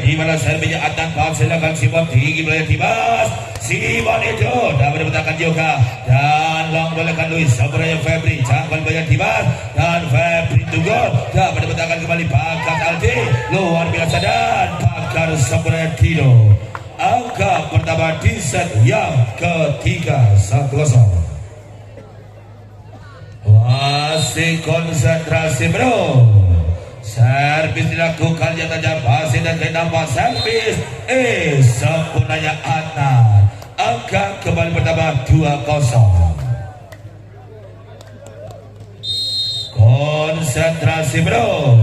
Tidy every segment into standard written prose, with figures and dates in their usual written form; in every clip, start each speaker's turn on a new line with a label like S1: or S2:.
S1: di mana servisnya Adnan Pak silakan Simon tinggi wilayah Dimas Simon itu dapat dibutakan juga dan long balakan Luis Sabraya Febri jangkauan wilayah Dimas dan Febri Tugol dapat dibutakan kembali Bakar Aldi luar biasa dan Bakar Sabraya Tino angka pertama di set yang ketiga 1-0. Masih konsentrasi bro. Servis dilakukan yang tajam masih dan kenapa servis sempurnanya Adnan. Angka kembali pertama 2-0. Konsentrasi bro.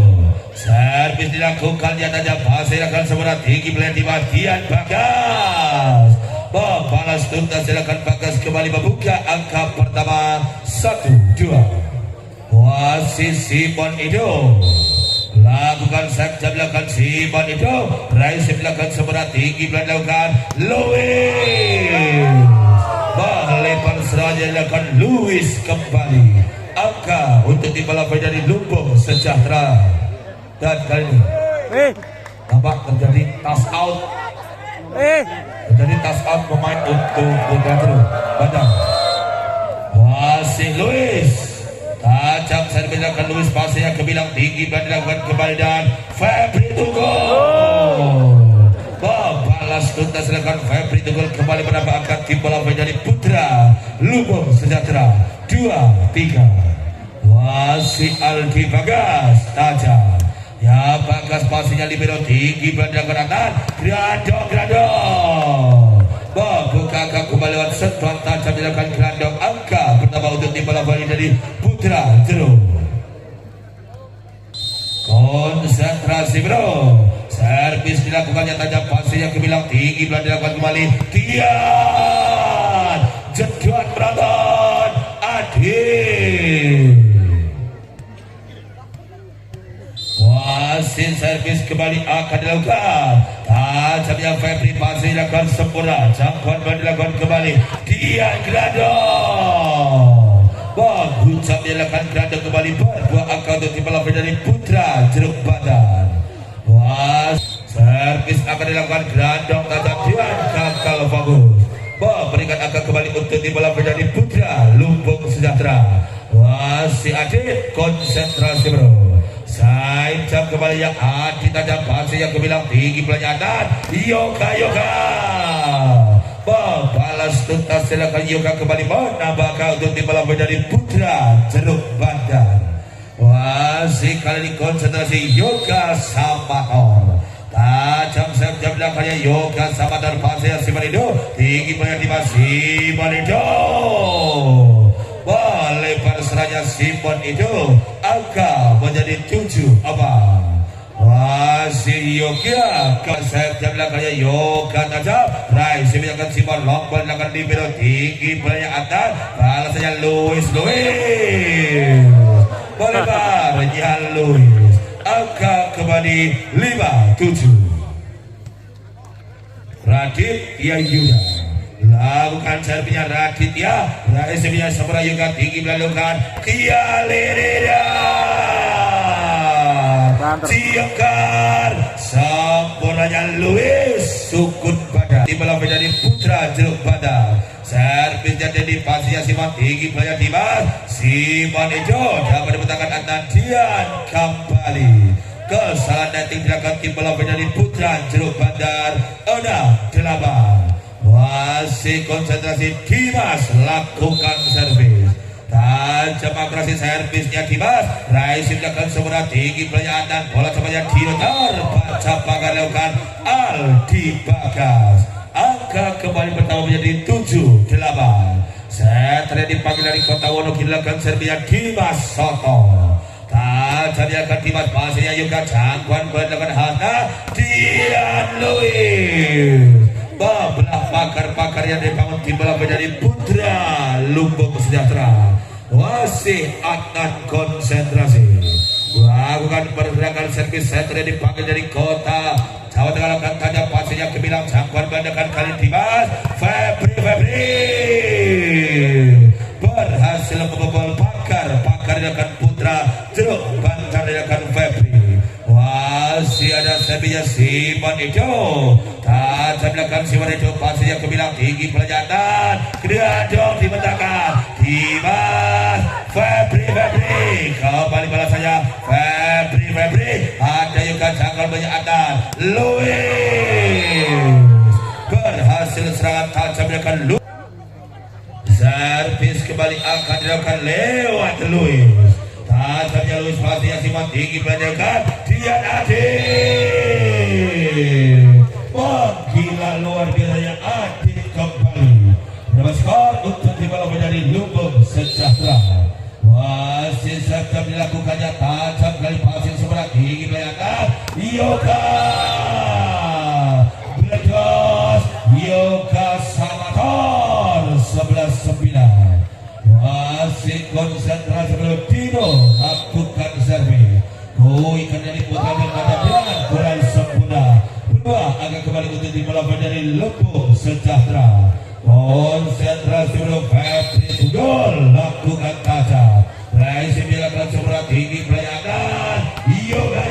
S1: Servis dilakukan yang tajam masih akan sempurna tinggi melihat di bagian Bagas. Balas tuntas silakan Bagas kembali membuka angka pertama 1-2. Wasit Simon itu lakukan saja belakang Simon itu raih belakang sempurna tinggi belakang Louis lebar serangan dilakukan Louis kembali angka untuk dibalapai dari Lumbung Sejahtera dan kali ini nampak terjadi toss out terjadi toss out pemain untuk Bogor Bandang. Wasit Louis tajam servis dilakukan Louis pasnya ke bilang tinggi dan dilakukan kembali dan Febri Tugol balas tuntas dilakukan Febri Tugol kembali menambah angka tim bola menjadi Putra Lumbung Sejahtera 2-3. Wasit Aldi Bagas tajam ya Bagas pasnya libero tinggi dan dilakukan Adnan Grandong buka angka kembali lewat sentuhan tajam dilakukan Grandong angka pertama untuk tim bola dari Putra Jeruk. Konsentrasi bro. Servis dilakukannya tajam pasnya ke bilang tinggi dan dilakukan kembali Tian Jedot Beranton Adil. Wasit servis kembali akan dilakukan tajamnya Febri pasnya dilakukan sempurna jangkauan dilakukan kembali Tian Grandong ucap dilakukan Grandong kembali berdua angka untuk tim bola dari Putra Jeruk Badan. Servis akan dilakukan Grandong tajam Tian gagal bagus berikan angka kembali untuk tim bola dari Putra Lumbung Sejahtera. Wasit Adit konsentrasi bro. Sain jam kembali yang Adit tajam pasir yang kebilang tinggi pelanjatan Yoga balas tuntas silakan Yoga kembali menambah kau untuk tim bola dari Putra Jeruk Bandan. Wasit kali ini konsentrasi Yoga Samator tajam jam belakangnya Yoga Samator pasir Simanido tinggi pelanjatan masih Simanido lebar seranya Simon itu angka menjadi 7 apa. Masih Yoga konsep jam belakangnya Yoga tajam raih silakan Simon lompon akan libero tinggi banyak atas balasnya Louis lebar Louis angka kembali 5-7. Radit Yuda lakukan servisnya Raditya raih servisnya Sabra Yoga tinggi melakukan Kia Lereda Ciokar sempurnanya Louis sukun badan di bola dari Putra Jeruk Badan. Servisnya dari pasnya Simon tinggi pelayan Dimas Simon itu dapat dibutakan Adnan Dian kembali kesalahan netting dilakukan tim bola dari Putra Jeruk Badan 6-8. Masih konsentrasi Dimas lakukan servis tajam akurasi servisnya Dimas raih silakan sempurna tinggi pelayan dan bola sepanjang Dino terbaca pagar lakukan Aldi Bagas angka kembali pertama menjadi 7-8. Set dipanggil dari Kota Wonogiri lakukan servisnya Dimas Soto tajamnya akan Dimas pasirnya juga jangkauan berlakukan Hana Dian Louis belah pakar-pakar yang dibangun tim bola dari Putra Lumbung Sejahtera. Wasih Adnan konsentrasi lakukan pergerakan servis setelah dipanggil dari Kota Jawa Tengah lakukan tajam pasirnya ke bilang jangkauan bandakan kali Dimas Febri berhasil membobol pakar dilakukan Putra Jeruk Bantar dilakukan Febri. masih ada servisnya Simon itu. Tajam belakang Simon itu pasnya ke bilang tinggi pelajatan. Kedua dong dibentangkan. Dimas Febri kembali balas saja Febri ada juga jangkau banyak atas Louis berhasil serangan tajam belakang Louis. Servis kembali akan dilakukan lewat Louis. Tajamnya Louis pasti yang Simon tinggi belakang Dian Adit. Wah gila luar biasanya Adit kembali dapat skor untuk dibawa dari Lumbung Sejahtera. Wasit serta dilakukannya tajam kali pasir sebelah tinggi belakang Yoga Bledos Yoga Samator 11-9. Wasit konsentrasi belum Dino lakukan servis. Koi ikan dari putra berada dengan kurang sempurna. Berdua agak kembali untuk dibawa dari Lumbung Sejahtera. Konsentrasi belum Febri Tudor lakukan tajam. Raisi bilakan seberat tinggi pelayanan Yoga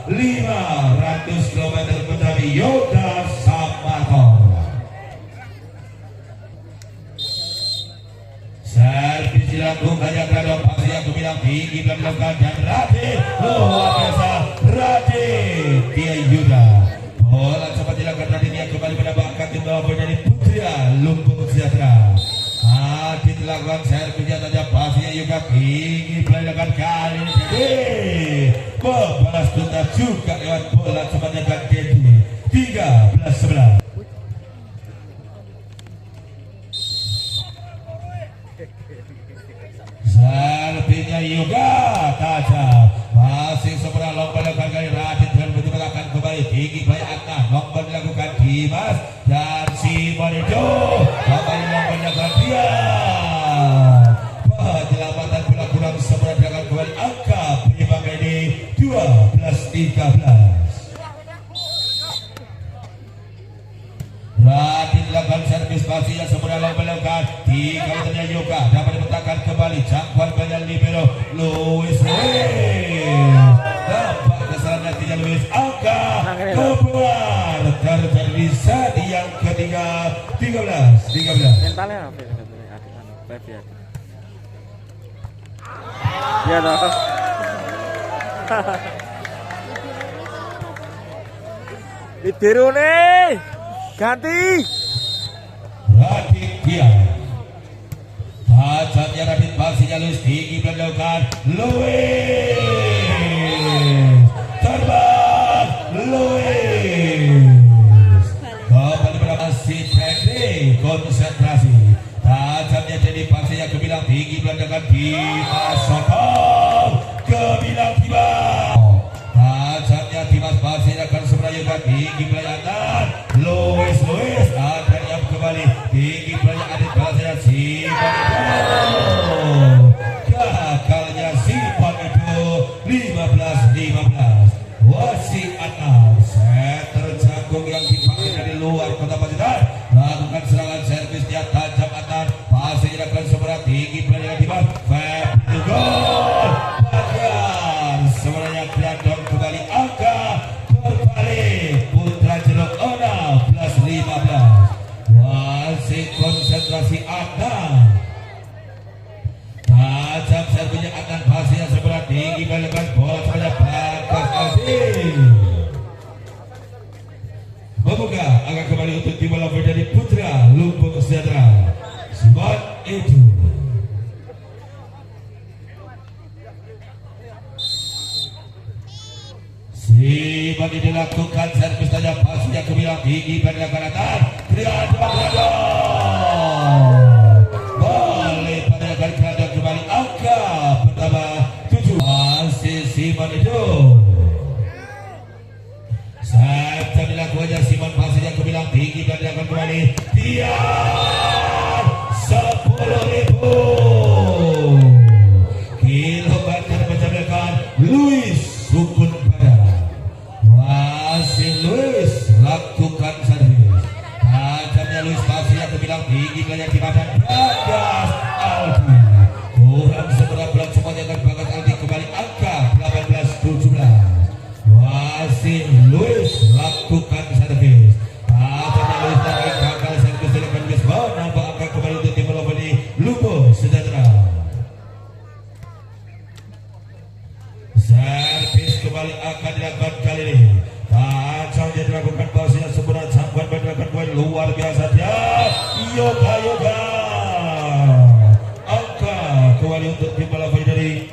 S1: 500 km dari Yoga Samator. Servis dilakukannya terhadap pasti yang bilang tinggi belakang dan Radit luar biasa Radit dia Yuda. Bola cepat dilakukan Radit dia kembali mendapatkan timbawa dari Putra Lumbung Sejahtera. Adit lakukan servisnya saja pastinya juga tinggi belakang kali ini jadi membalas tuntas juga lewat bola cepatnya dan Dedi 13-11. Servisnya juga tajam masih seberang lomba dilakukan kali Radit dan berjumlah kembali tinggi belakang lomba dilakukan Dimas dan Simon itu kembali lomba dilakukan dia penyelamatan bola kurang seberang dilakukan kembali angka penyebab ini 12-13. Radit lakukan servis pastinya seberang lomba dilakukan di kawasannya Yoga dapat diletakkan kembali jangkauan banyak libero Louis dapat kesalahan tidak Louis angka keluar terjadi set yang ketiga 13.
S2: Mentalnya apa ya? Ya dong. Biru nih. Ganti.
S1: Radit dia. Tajamnya Radit pastinya Louis tinggi belakang Louis. Terbang Louis. Kembali pada masih Teddy konsentrasi. Tajamnya Teddy pastinya ke bilang tinggi belakang Dimas Sokong ke bilang Dimas. Tajamnya Dimas pastinya akan sebenarnya tinggi belakang Louis ada yang kembali tinggi belakang Adit pastinya Simon gagalnya Simon itu 15-15. Wasit atas set terjangkung yang dipakai dari luar kota Pacitan lakukan serangan servisnya tajam atas pasti dilakukan seberat tinggi belakang Dimas Febri gol bagian sebenarnya Gladon kembali angka berbalik Putra Jeruk 16-15. Wasit konsentrasi Adnan tajam servisnya Adnan pastinya seberat tinggi belakang bola sebanyak Bagas Alvin membuka akan kembali untuk dibawa dari Putra Lumbung Sejahtera spot itu. Simon dilakukan servis saja pastinya ke bilang tinggi pada kanan Triado boleh pada kanan kembali angka pertama 7 masih Simon itu saja dilakukannya Simon pastinya ke bilang tinggi dan akan kembali dia 10.000 kilometer mencapai Louis Sukun pada masih Louis lakukan servis tajamnya Louis pastinya ke bilang tinggi banyak di badan Bagas Aldi kurang seberapa bulan semuanya akan Bagas Aldi kembali angka 18-17. masih Luis lakukan servis. Tanya Luis dari gagal servis dilakukan Luis. Nambah angka kembali untuk tim bola voli Lupo Sejahtera. Servis kembali akan dilakukan kali ini. Tajam dia dilakukan bahasanya sempurna, jangkauan dilakukan poin luar biasa dia. Yoga angka kembali untuk tim bola voli dari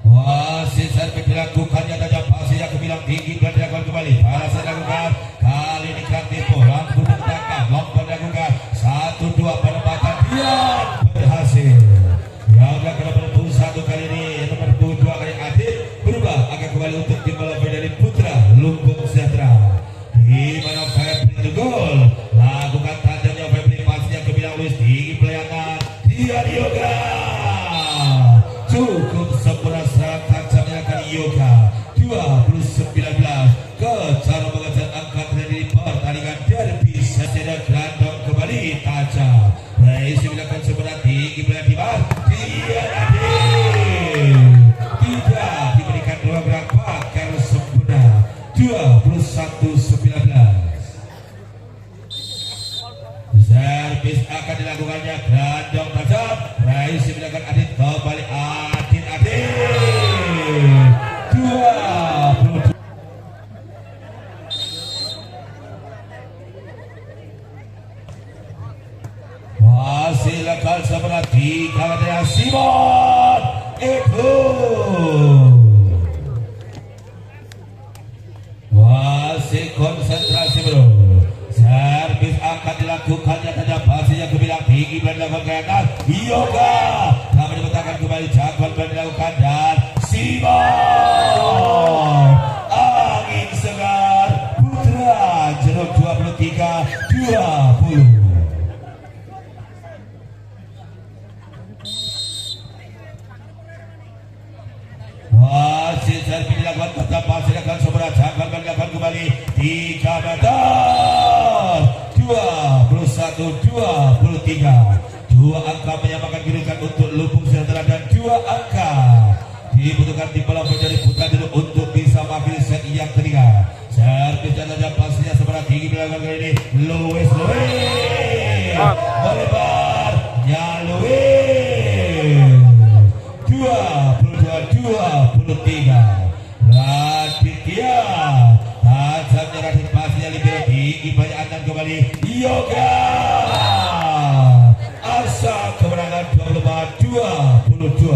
S1: wasit. Servis dilakukannya tajam, pasnya kebilang tinggi dan dilakukan kembali. Balas dilakukan kali ini Kartipo langsung ditangkap, lompat dilakukan 1-2 penempatan dia berhasil. Yang akan bertemu satu kali ini nomor 2 kali Adit berubah akan kembali untuk tim bola voli dari Putra Lumbung Sejahtera. Di mana Febri gol lakukan tajamnya Febri, pasnya kebilang Luis tinggi pelayanan dia Yoga cukup sempurna serang tajamnya akan Yoga 2019 kejar mengejar angka terjadi di pertandingan derby Seseda Grandong kembali tajam. Reis dilakukan sempurna tinggi pelayanan di bar dia tidak diberikan dua gerak pakar sempurna 21-19. Servis akan dilakukannya Grandong tajam. Reis dilakukan Adit kembali Adit 22. Masih lekal sempurna di kalangan Simon itu. Masih konsentrasi bro. Servis akan dilakukannya tajam, pasnya kebilang tinggi dan dilakukan ke atas Yoga dapat dibentangkan kembali, jangkauan dan dilakukan dan Simon angin segar Putra Jeruk 23-20. Masih servis dilakukan tetap, masih dilakukan sempurna, jangkauan dan dilakukan kembali 3 meter 21-23. 2 angka menyamakan kedudukan untuk Lumbung Sejahtera dan 2 angka dibutuhkan di bola dari Putra Jeruk untuk bisa mengakhiri set yang ketiga. Servis dan tajam, pasnya sempurna tinggi dilakukan kali ini Luis melebar Luis 22-23. Raditya tajamnya Radit, pasnya libero tinggi banyak andan kembali Yoga asa kemenangan 24-22.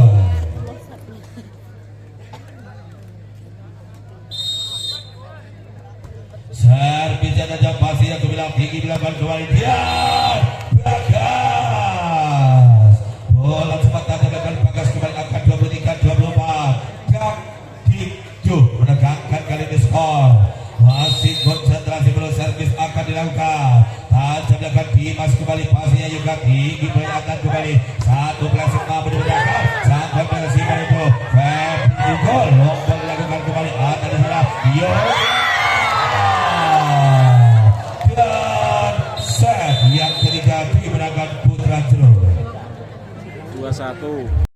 S1: Servis dan tajam, pasnya kebilang tinggi dilakukan kembali dia Bagas. Bola cepat dilakukan Bagas kembali angka 23-24. Kaktijo menegakkan kali ini skor. Masih konsentrasi belum, servis akan dilakukan. Tajam dilakukan Dimas kembali, pasnya juga tinggi kelihatan kembali. Satu klasik mampu dibenarkan. Sampai pada Simon itu Febri gol. Lompat dilakukan kembali. Ada di sana Yoga. Dan set yang ketiga dimenangkan Putra Jeruk
S2: 21.